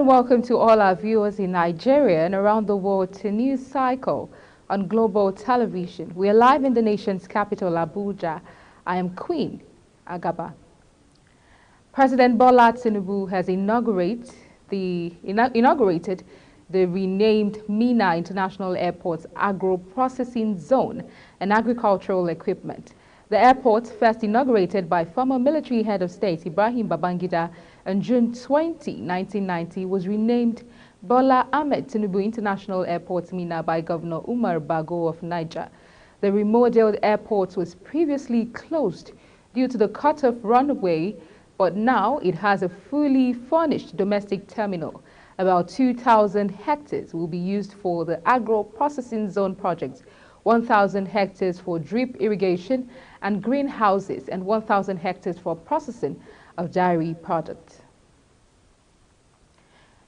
welcome to all our viewers in Nigeria and around the world to News Cycle on Global Television. We are live in the nation's capital, Abuja. I am Queen Agaba. President Bola Tinubu has inaugurated the renamed Minna International Airport's agro-processing zone and agricultural equipment. The airport, first inaugurated by former military head of state Ibrahim Babangida on June 20, 1990, was renamed Bola Ahmed Tinubu International Airport Minna by Governor Umar Bago of Niger. The remodeled airport was previously closed due to the cut-off runway, but now it has a fully furnished domestic terminal. About 2,000 hectares will be used for the agro-processing zone projects, 1,000 hectares for drip irrigation and greenhouses, and 1,000 hectares for processing of dairy products.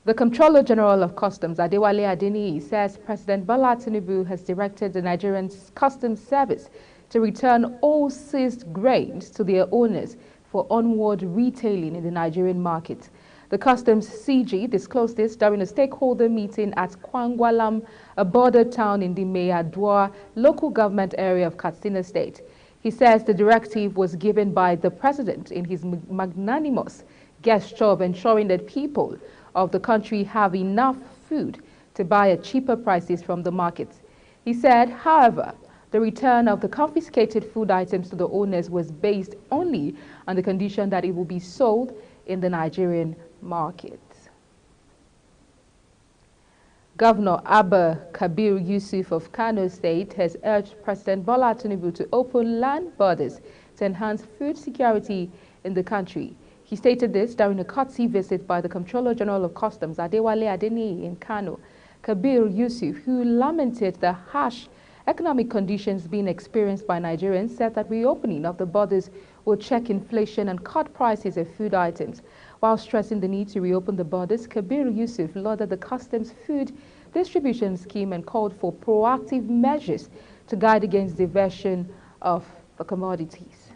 The Comptroller General of Customs, Adewale Adeniyi, says President Bola Tinubu has directed the Nigerian Customs Service to return all seized grains to their owners for onward retailing in the Nigerian market. The Customs CG disclosed this during a stakeholder meeting at Kwangwalam, a border town in the Mayadwa local government area of Katsina State. He says the directive was given by the president in his magnanimous gesture of ensuring that people of the country have enough food to buy at cheaper prices from the markets. He said, however, the return of the confiscated food items to the owners was based only on the condition that it will be sold in the Nigerian market. Governor Abba Kabir Yusuf of Kano State has urged President Bola Tinubu to open land borders to enhance food security in the country. He stated this during a courtesy visit by the Comptroller General of Customs, Adewale Adeniyi, in Kano. Kabir Yusuf, who lamented the harsh economic conditions being experienced by Nigerians, said that reopening of the borders will check inflation and cut prices of food items. While stressing the need to reopen the borders, Kabir Yusuf lauded the customs food distribution scheme and called for proactive measures to guard against diversion of the commodities.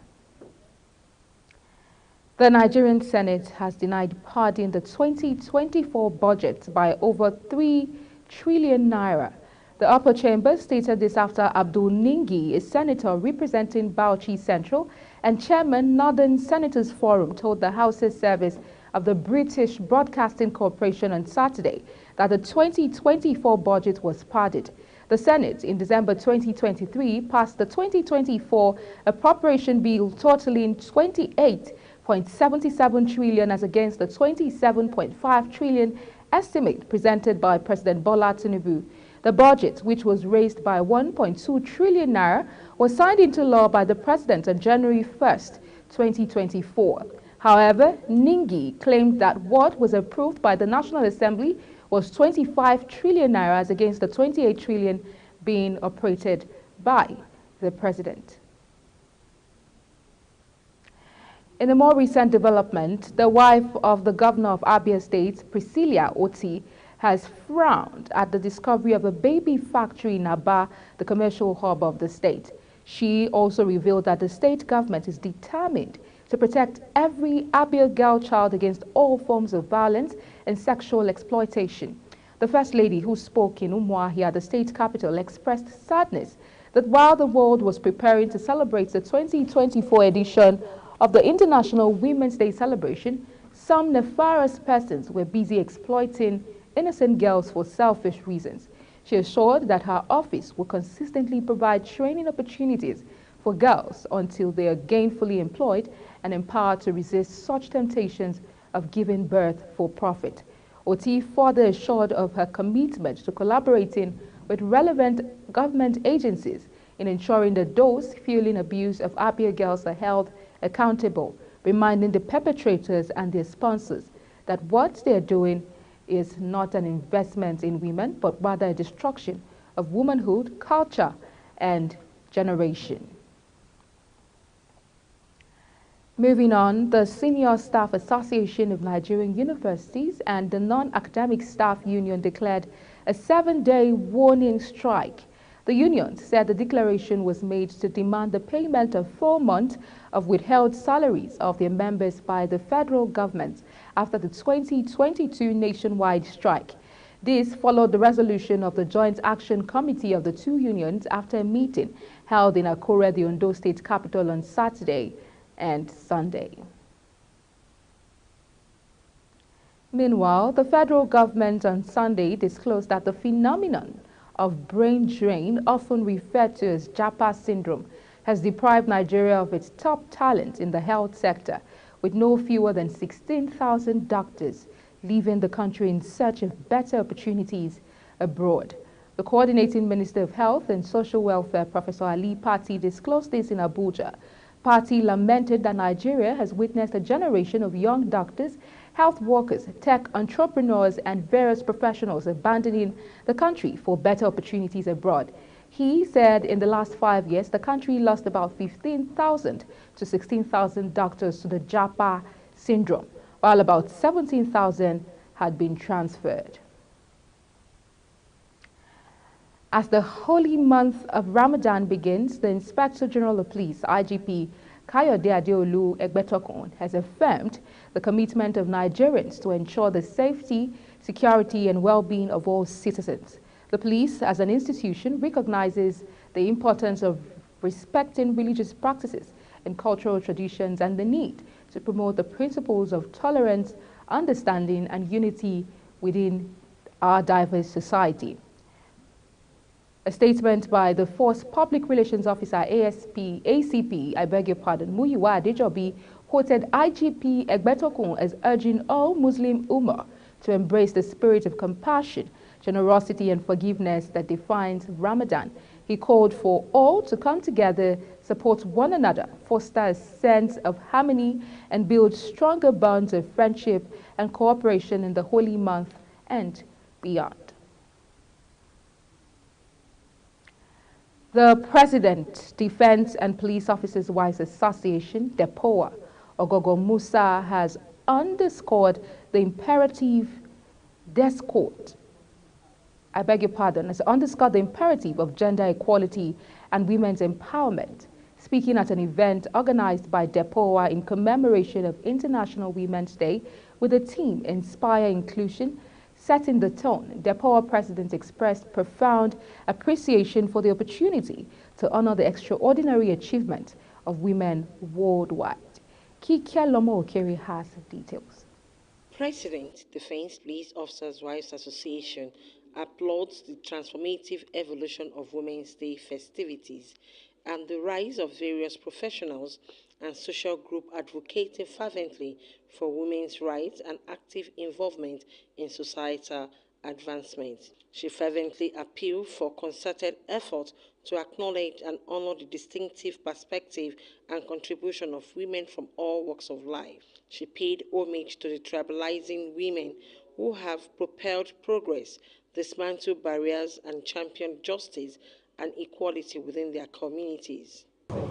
The Nigerian Senate has denied pardoning the 2024 budget by over 3 trillion naira. The upper chamber stated this after Abdul Ningi, a senator representing Bauchi Central and chairman Northern Senators Forum, told the House's service of the British Broadcasting Corporation on Saturday that the 2024 budget was pardoned. The Senate, in December 2023, passed the 2024 appropriation bill totaling 28.77 trillion as against the 27.5 trillion estimate presented by President Bola Tinubu. The budget, which was raised by 1.2 trillion naira, was signed into law by the President on January 1st, 2024. However, Ningi claimed that what was approved by the National Assembly was 25 trillion naira as against the 28 trillion being operated by the President. In a more recent development, the wife of the governor of Abia State, Priscilla Oti, has frowned at the discovery of a baby factory in Aba, the commercial hub of the state. She also revealed that the state government is determined to protect every Abia girl child against all forms of violence and sexual exploitation. The First Lady, who spoke in Umuahia, the state capital, expressed sadness that while the world was preparing to celebrate the 2024 edition of the International Women's Day celebration, some nefarious persons were busy exploiting innocent girls for selfish reasons. She assured that her office will consistently provide training opportunities for girls until they are gainfully employed and empowered to resist such temptations of giving birth for profit. Oti further assured of her commitment to collaborating with relevant government agencies in ensuring that those fueling abuse of Abia girls are held accountable, reminding the perpetrators and their sponsors that what they are doing is not an investment in women, but rather a destruction of womanhood, culture, and generation. Moving on, the Senior Staff Association of Nigerian Universities and the Non-Academic Staff Union declared a 7-day warning strike. The unions said the declaration was made to demand the payment of 4 months of withheld salaries of their members by the federal government after the 2022 nationwide strike. This followed the resolution of the Joint Action Committee of the two unions after a meeting held in Akure, the Ondo State capital, on Saturday and Sunday. Meanwhile, the federal government on Sunday disclosed that the phenomenon of brain drain, often referred to as Japa syndrome, has deprived Nigeria of its top talent in the health sector, with no fewer than 16,000 doctors leaving the country in search of better opportunities abroad. The Coordinating Minister of Health and Social Welfare, Professor Ali Pati, disclosed this in Abuja. Pati lamented that Nigeria has witnessed a generation of young doctors, health workers, tech entrepreneurs, and various professionals abandoning the country for better opportunities abroad. He said in the last 5 years, the country lost about 15,000 to 16,000 doctors to the Japa syndrome, while about 17,000 had been transferred. As the holy month of Ramadan begins, the Inspector General of Police, IGP Kayode Adeolu Egbetokun, has affirmed the commitment of Nigerians to ensure the safety, security, and well-being of all citizens. The police, as an institution, recognizes the importance of respecting religious practices and cultural traditions and the need to promote the principles of tolerance, understanding, and unity within our diverse society. A statement by the Force Public Relations Officer ACP, Muyiwa Adejobi, quoted IGP Egbetokun as urging all Muslim Ummah to embrace the spirit of compassion, generosity, and forgiveness that defines Ramadan. He called for all to come together, support one another, foster a sense of harmony, and build stronger bonds of friendship and cooperation in the holy month and beyond. The President, Defense and Police Officers' Wives Association, DEPOA, Ogogo Musa, has underscored the imperative has underscored the imperative of gender equality and women's empowerment, speaking at an event organized by DEPOA in commemoration of International Women's Day with the theme Inspire Inclusion. Setting the tone, DEPOA President expressed profound appreciation for the opportunity to honor the extraordinary achievement of women worldwide. Kikia Lomo Okere has details. President, Defense Police Officers' Wives Association applauds the transformative evolution of Women's Day festivities and the rise of various professionals and social groups advocating fervently for women's rights and active involvement in societal advancement. She fervently appealed for concerted effort to acknowledge and honor the distinctive perspective and contribution of women from all walks of life. She paid homage to the tribalizing women who have propelled progress, dismantled barriers, and championed justice and equality within their communities.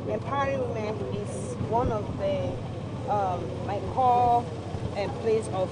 Empowering women is one of the my core place of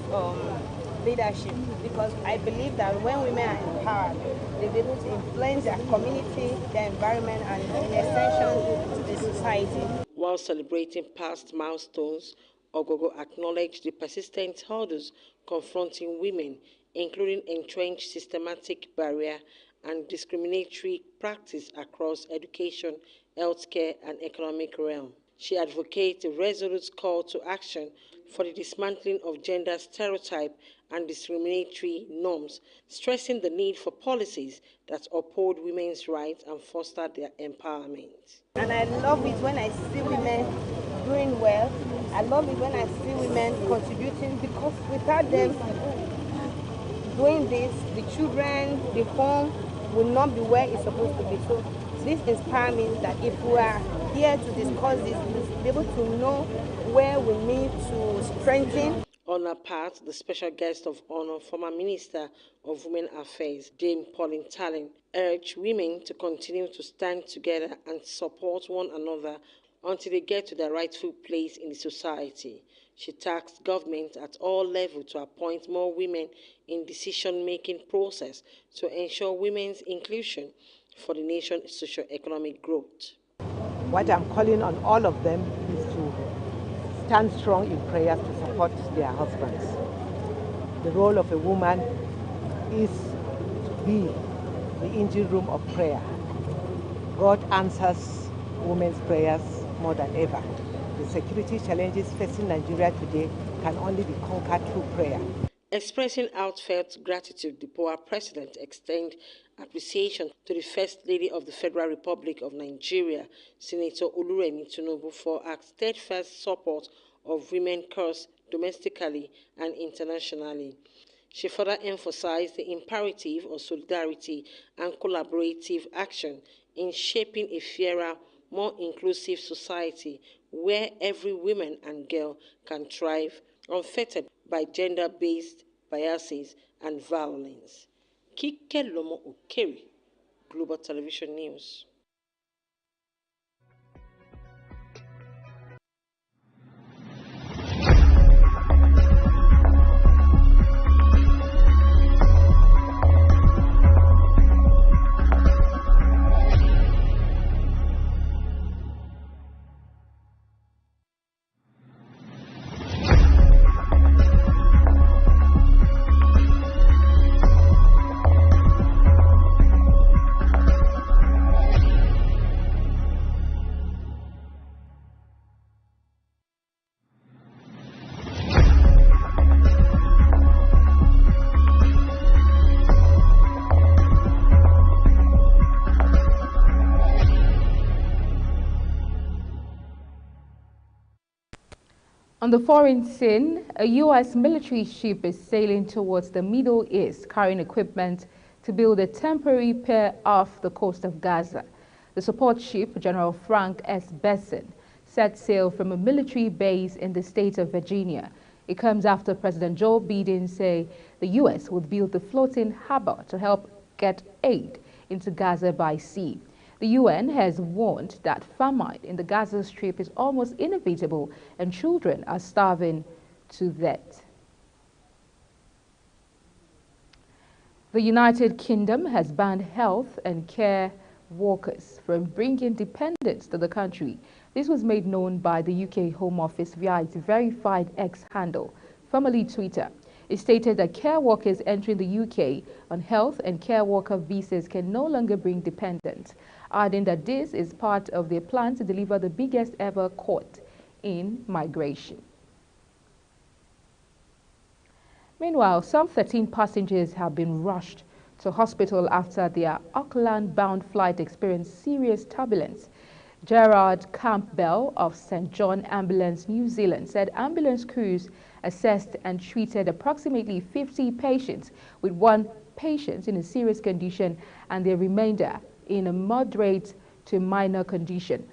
leadership, because I believe that when women are empowered, they'll be able to influence their community, their environment, and in extension, the society. While celebrating past milestones, Ogogo acknowledged the persistent hurdles confronting women, including entrenched systematic barrier and discriminatory practice across education, healthcare, and economic realm. She advocates a resolute call to action for the dismantling of gender stereotype and discriminatory norms, stressing the need for policies that uphold women's rights and foster their empowerment. And I love it when I see women doing well. I love it when I see women contributing, because without them doing this, the children, the home will not be where it's supposed to be. So this inspires me that if we are here to discuss this, we'll be able to know where we need to strengthen. On her part, the special guest of honor, former Minister of Women Affairs, Dame Pauline Tallen, urged women to continue to stand together and support one another until they get to their rightful place in the society. She tasked government at all levels to appoint more women in decision-making process to ensure women's inclusion for the nation's socio-economic growth. What I'm calling on all of them is to stand strong in prayers to support their husbands. The role of a woman is to be the engine room of prayer. God answers women's prayers more than ever. The security challenges facing Nigeria today can only be conquered through prayer. Expressing heartfelt gratitude, the POA president extended appreciation to the First Lady of the Federal Republic of Nigeria, Senator Oluremi Tinubu, for her steadfast support of women's cause domestically and internationally. She further emphasized the imperative of solidarity and collaborative action in shaping a fairer, more inclusive society where every woman and girl can thrive, unfettered by gender-based biases and violence. Kike Lomo Okeri, Global Television News. On the foreign scene, a U.S. military ship is sailing towards the Middle East carrying equipment to build a temporary pier off the coast of Gaza. The support ship, General Frank S. Besson, set sail from a military base in the state of Virginia. It comes after President Joe Biden said the U.S. would build the floating harbor to help get aid into Gaza by sea. The UN has warned that famine in the Gaza Strip is almost inevitable and children are starving to death. The United Kingdom has banned health and care workers from bringing dependents to the country. This was made known by the UK Home Office via its verified X handle, formerly Twitter. It stated that care workers entering the UK on health and care worker visas can no longer bring dependents, adding that this is part of their plan to deliver the biggest ever court in migration. Meanwhile, some 13 passengers have been rushed to hospital after their Auckland-bound flight experienced serious turbulence. Gerard Campbell of St. John Ambulance, New Zealand, said ambulance crews assessed and treated approximately 50 patients, with one patient in a serious condition and the remainder in a moderate to minor condition,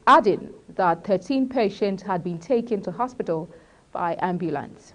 adding that 13 patients had been taken to hospital by ambulance.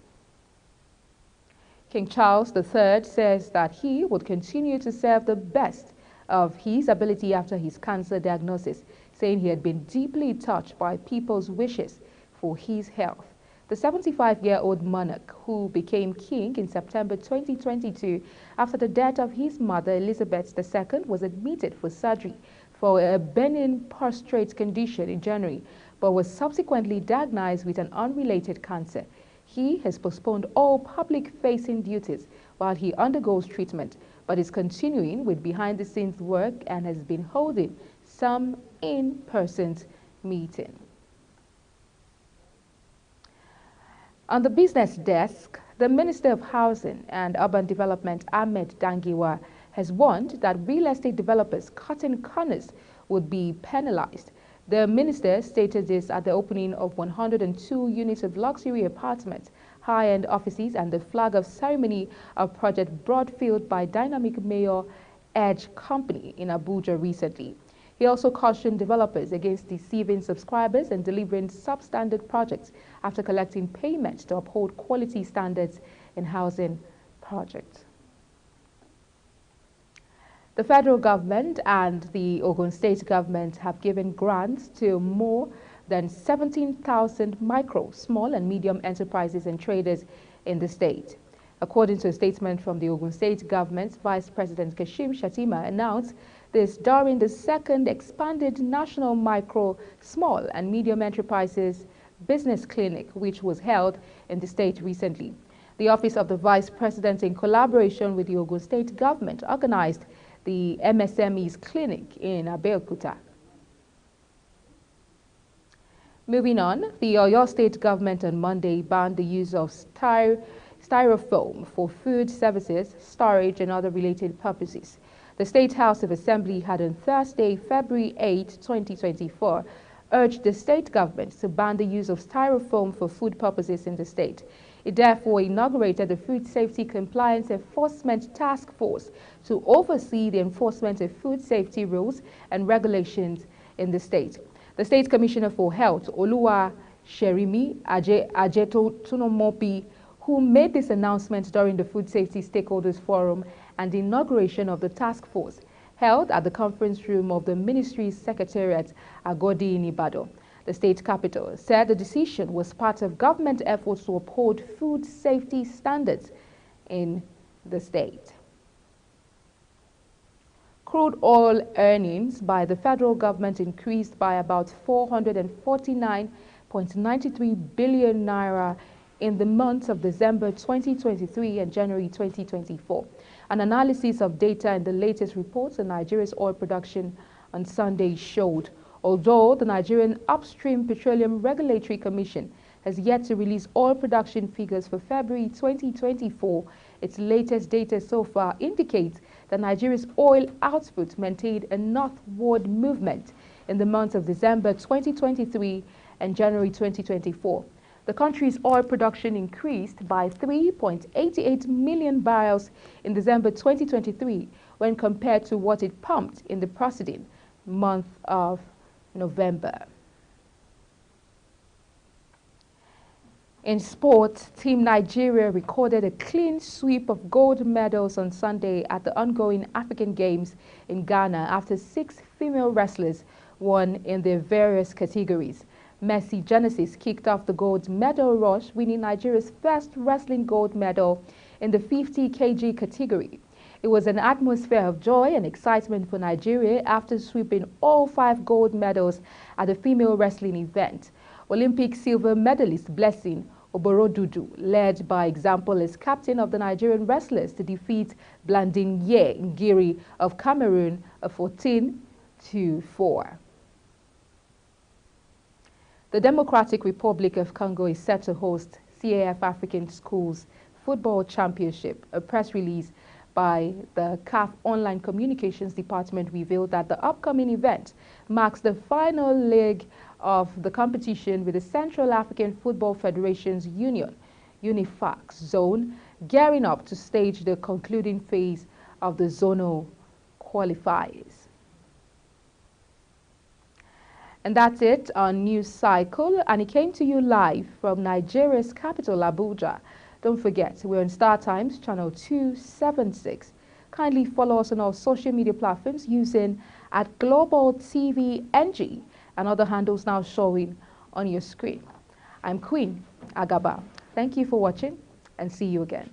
King Charles III says that he would continue to serve the best of his ability after his cancer diagnosis, saying he had been deeply touched by people's wishes for his health. The 75-year-old monarch, who became king in September 2022 after the death of his mother Elizabeth II, was admitted for surgery for a benign prostate condition in January, but was subsequently diagnosed with an unrelated cancer. He has postponed all public-facing duties while he undergoes treatment, but is continuing with behind-the-scenes work and has been holding some in-person meetings. On the business desk, the Minister of Housing and Urban Development, Ahmed Dangiwa, has warned that real estate developers cutting corners would be penalized. The minister stated this at the opening of 102 units of luxury apartments, high-end offices, and the flag of ceremony of Project Broadfield by dynamic Mayor Edge Company in Abuja recently. He also cautioned developers against deceiving subscribers and delivering substandard projects after collecting payment to uphold quality standards in housing projects. The federal government and the Ogun State government have given grants to more than 17,000 micro, small and medium enterprises and traders in the state. According to a statement from the Ogun State government, Vice President Kashim Shettima announced this during the second expanded National Micro, Small and Medium Enterprises Business Clinic, which was held in the state recently. The Office of the Vice President, in collaboration with the Ogun State government, organized the MSMEs Clinic in Abeokuta. Moving on, the Oyo State government on Monday banned the use of styrofoam for food services, storage and other related purposes. The State House of Assembly had on Thursday, February 8, 2024, urged the state government to ban the use of styrofoam for food purposes in the state. It therefore inaugurated the Food Safety Compliance Enforcement Task Force to oversee the enforcement of food safety rules and regulations in the state. The State Commissioner for Health, Oluwa Sherimi Ajeto Tunomopi, who made this announcement during the Food Safety Stakeholders Forum and the inauguration of the task force, held at the conference room of the Ministry's Secretariat, Agodi in Ibadan, the state capital, said the decision was part of government efforts to uphold food safety standards in the state. Crude oil earnings by the federal government increased by about 449.93 billion naira in the months of December 2023 and January 2024. An analysis of data in the latest reports on Nigeria's oil production on Sunday showed, although the Nigerian Upstream Petroleum Regulatory Commission has yet to release oil production figures for February 2024, its latest data so far indicates that Nigeria's oil output maintained a northward movement in the months of December 2023 and January 2024. The country's oil production increased by 3.88 million barrels in December 2023 when compared to what it pumped in the preceding month of November. In sport, Team Nigeria recorded a clean sweep of gold medals on Sunday at the ongoing African Games in Ghana after 6 female wrestlers won in their various categories. Mercy Genesis kicked off the gold medal rush, winning Nigeria's first wrestling gold medal in the 50 kg category. It was an atmosphere of joy and excitement for Nigeria after sweeping all 5 gold medals at the female wrestling event. Olympic silver medalist Blessing Oborodudu led by example as captain of the Nigerian wrestlers to defeat Blandinye Ngiri of Cameroon 14-4. The Democratic Republic of Congo is set to host CAF African Schools Football Championship. A press release by the CAF Online Communications Department revealed that the upcoming event marks the final leg of the competition with the Central African Football Federations Union, UNIFAC zone, gearing up to stage the concluding phase of the zonal qualifiers. And that's it on News Cycle, and it came to you live from Nigeria's capital, Abuja. Don't forget, we're on Star Times, channel 276. Kindly follow us on our social media platforms using @GlobalTVNG and other handles now showing on your screen. I'm Queen Agaba. Thank you for watching and see you again.